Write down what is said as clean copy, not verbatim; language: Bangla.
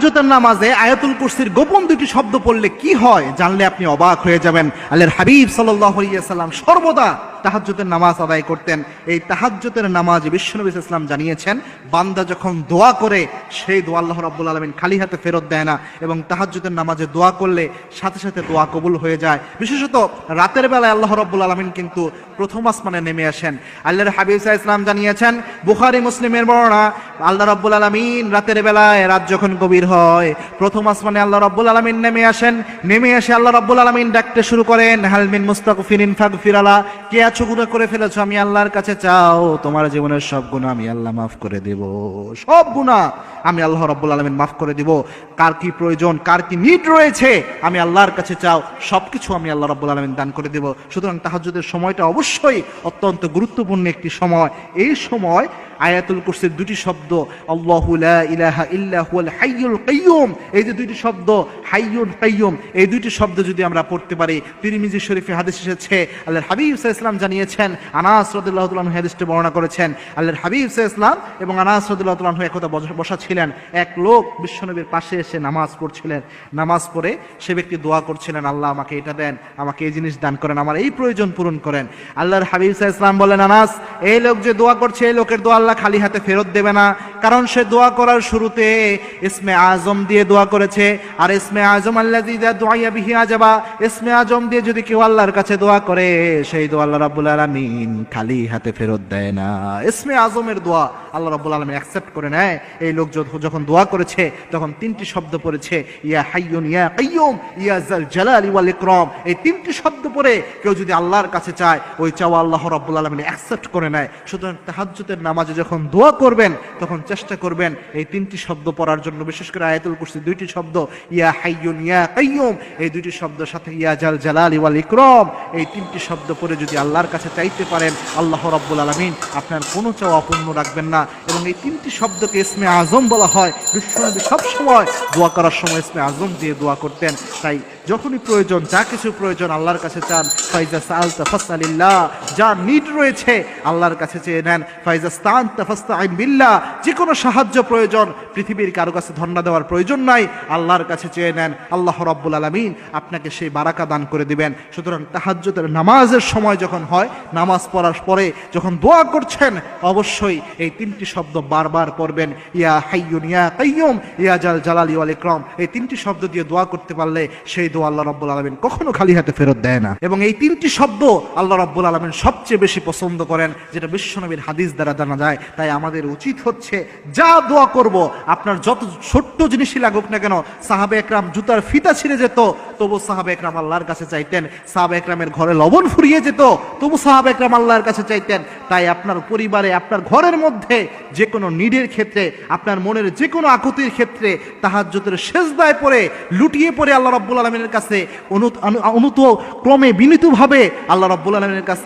তাহাজ্জুদের নামাজে আয়াতুল কুরসির গোপন দুটি শব্দ পড়লে কি হয় জানলে আপনি অবাক হয়ে যাবেন। আল্লাহর হাবিব সাল্লাল্লাহু আলাইহি ওয়াসাল্লাম সর্বদা তাহাজ্জুদের নামাজ আদায় করতেন। এই তাহাজ্জুদের নামাজ বিশ্বনবী সাল্লাল্লাহু আলাইহি ওয়াসাল্লাম জানিয়েছেন, বান্দা যখন দোয়া করে সেই দোয়া আল্লাহ রাব্বুল আলামিন খালি হাতে ফেরত দেয় না, এবং তাহাজ্জুদের নামাজে দোয়া করলে সাথে সাথে দোয়া কবুল হয়ে যায়। বিশেষত রাতের বেলায় আল্লাহ রাব্বুল আলামিন কিন্তু প্রথম আসমানে নেমে আসেন। আল্লাহর হাবিব সাল্লাল্লাহু আলাইহি ওয়াসাল্লাম জানিয়েছেন, বুখারী মুসলিমের বর্ণনা, আল্লাহ রাব্বুল আলামিন রাতের বেলায়, রাত যখন গভীর হয়, প্রথম আসমানে আল্লাহ রাব্বুল আলামিন নেমে আসেন। নেমে এসে আল্লাহ রাব্বুল আলামিন ডাকতে শুরু করেন, হাল মিন মুস্তাগফিরিন ফাগফিরালা, কে আছো গুনাহ করে ফেলেছো, আমি আল্লাহর কাছে চাও, তোমার জীবনের সব গুনাহ আমি আল্লাহ মাফ করে দেব, সব গুনাহ আমি আল্লাহ রাব্বুল আলামিন মাফ করে দেব। কার কি প্রয়োজন, কার কি নিড রয়েছে, আমি আল্লাহর কাছে চাও, সবকিছু আমি আল্লাহ রাব্বুল আলামিন দান করে দেব। সুতরাং তাহাজ্জুদের সময়টা অবশ্যই অত্যন্ত গুরুত্বপূর্ণ একটি সময়। এই সময় আয়াতুল কুরসির দুটি শব্দ, আল্লাহু লা ইলাহা ইল্লা হুয়াল হাইয়ুল কাইয়্যুম, এই যে দুটি শব্দ হাইয়ুন কাইয়্যুম, এই দুটি শব্দ যদি আমরা পড়তে পারি, তিরমিজি শরীফে হাদিস এসেছে, আল্লাহর হাবিব সাল্লাল্লাহু আলাইহি ওয়াসাল্লাম জানিয়েছেন, আনাস রাদিয়াল্লাহু তাআলা আনহু হাদিসটি বর্ণনা করেছেন, আল্লাহর হাবিব সাল্লাল্লাহু আলাইহি ওয়াসাল্লাম এবং আনাস রাদিয়াল্লাহু তাআলা আনহু একদা বসা ছিলেন। এক লোক বিশ্বনবীর পাশে এসে নামাজ পড়ছিলেন। নামাজ পড়ে সে ব্যক্তি দোয়া করছিলেন, আল্লাহ আমাকে এটা দেন, আমাকে এই জিনিস দান করেন, আমার এই প্রয়োজন পূরণ করেন। আল্লাহর হাবিব সাল্লাল্লাহু আলাইহি ওয়াসাল্লাম বলেন, আনাস, এই লোক যে দোয়া করছে, এই লোকের দোয়া আল্লাহ খালি হাতে ফেরত দেবে না, কারণ সে দোয়া করার শুরুতে ইসমে আজম দিয়ে দোয়া করেছে। আর ইসমে আজম আল্লাযী যা দুআয়া বিহি আজাবা, ইসমে আজম দিয়ে যদি কেউ আল্লাহর কাছে দোয়া করে, সেই দোয়া আল্লাহ রাব্বুল আলামিন খালি হাতে ফেরত দেয় না। ইসমে আজমের দোয়া আল্লাহ রাব্বুল আলামিন অ্যাকসেপ্ট করে নেয়। এই লোক যখন দোয়া করেছে তখন তিনটি শব্দ পড়েছে, ইয়া হাইয়ুন ইয়া কাইয়্যুম ইয়া যাল জালালি ওয়াল ইকরাম। এই তিনটি শব্দ পড়ে কেউ যদি আল্লাহর কাছে চায়, ওই চাওয়া আল্লাহ রাব্বুল আলামিন অ্যাকসেপ্ট করে নেয়। সুতরাং তাহাজ্জুদের নামাজে যখন দোয়া করবেন তখন চেষ্টা করবেন এই তিনটি শব্দ পড়ার জন্য। বিশেষ করে আয়াতুল কুরসির দুইটি শব্দ, ইয়া হাইয়ুন ইয়া কাইয়্যুম, এই দুইটি শব্দের সাথে ইয়া জাল জালালি ওয়াল ইকরাম, এই তিনটি শব্দ পড়ে যদি আল্লাহর কাছে চাইতে পারেন, আল্লাহ রাব্বুল আলামিন আপনার কোনো চাওয়া অপূর্ণ রাখবেন না। এবং এই তিনটি শব্দকে ইসমে আজম বলা হয়। বিশ্বনবী সবসময় দোয়া করার সময় ইসমে আজম দিয়ে দোয়া করতেন। তাই যখনই প্রয়োজন, যা কিছু প্রয়োজন আল্লাহর কাছে চান। ফাইজা সাআলতা ফাসআলিল্লাহ, যা নিড রয়েছে আল্লাহর কাছে চেয়ে নেন। ফাইজা স্তাআনতা ফাসতাঈন বিল্লাহ, যে কোনো সাহায্য প্রয়োজন, পৃথিবীর কারো কাছে ধন্না দেওয়ার প্রয়োজন নাই, আল্লাহর কাছে চেয়ে নেন, আল্লাহ রাব্বুল আলামিন আপনাকে সেই বারাকা দান করে দিবেন। সুতরাং তাহাজ্জুদের নামাজের সময় যখন হয়, নামাজ পড়ার পরে যখন দোয়া করছেন, অবশ্যই এই তিনটি শব্দ বারবার পড়বেন, ইয়া হাইয়ুন ইয়া কাইয়্যুম ইয়া জাল জালালি ওয়াল ইকরাম। এই তিনটি শব্দ দিয়ে দোয়া করতে পারলে সেই দোয়া আল্লাহ রাব্বুল আলামিন কখনো খালি হাতে ফেরত দেয় না। এবং এই তিনটি শব্দ আল্লাহ রাব্বুল আলামিন সবচেয়ে বেশি পছন্দ করেন, যেটা বিশ্বনবীর হাদিস দ্বারা জানা যায়। তাই আমাদের উচিত হচ্ছে, যা দোয়া করব, আপনার যত ছোট্ট জিনিসই লাগুক না কেন, সাহাবে একরাম জুতার ফিতা ছিঁড়ে যেত, তবু সাহাবে একরাম আল্লাহর কাছে চাইতেন। সাহাবে একরামের ঘরে লবণ ফুরিয়ে যেত, তবু সাহাবে একরাম আল্লাহর কাছে চাইতেন। তাই আপনার পরিবারে, আপনার ঘরের মধ্যে যে কোনো নিডের ক্ষেত্রে, আপনার মনের যে কোনো আকুতির ক্ষেত্রে তাহাজ্জুদের সেজদায় পড়ে, লুটিয়ে পড়ে আল্লাহ রাব্বুল আলামিনের কাছে অনুত ক্রমে বিনীতভাবে আল্লাহ রাব্বুল আলামিনের কাছে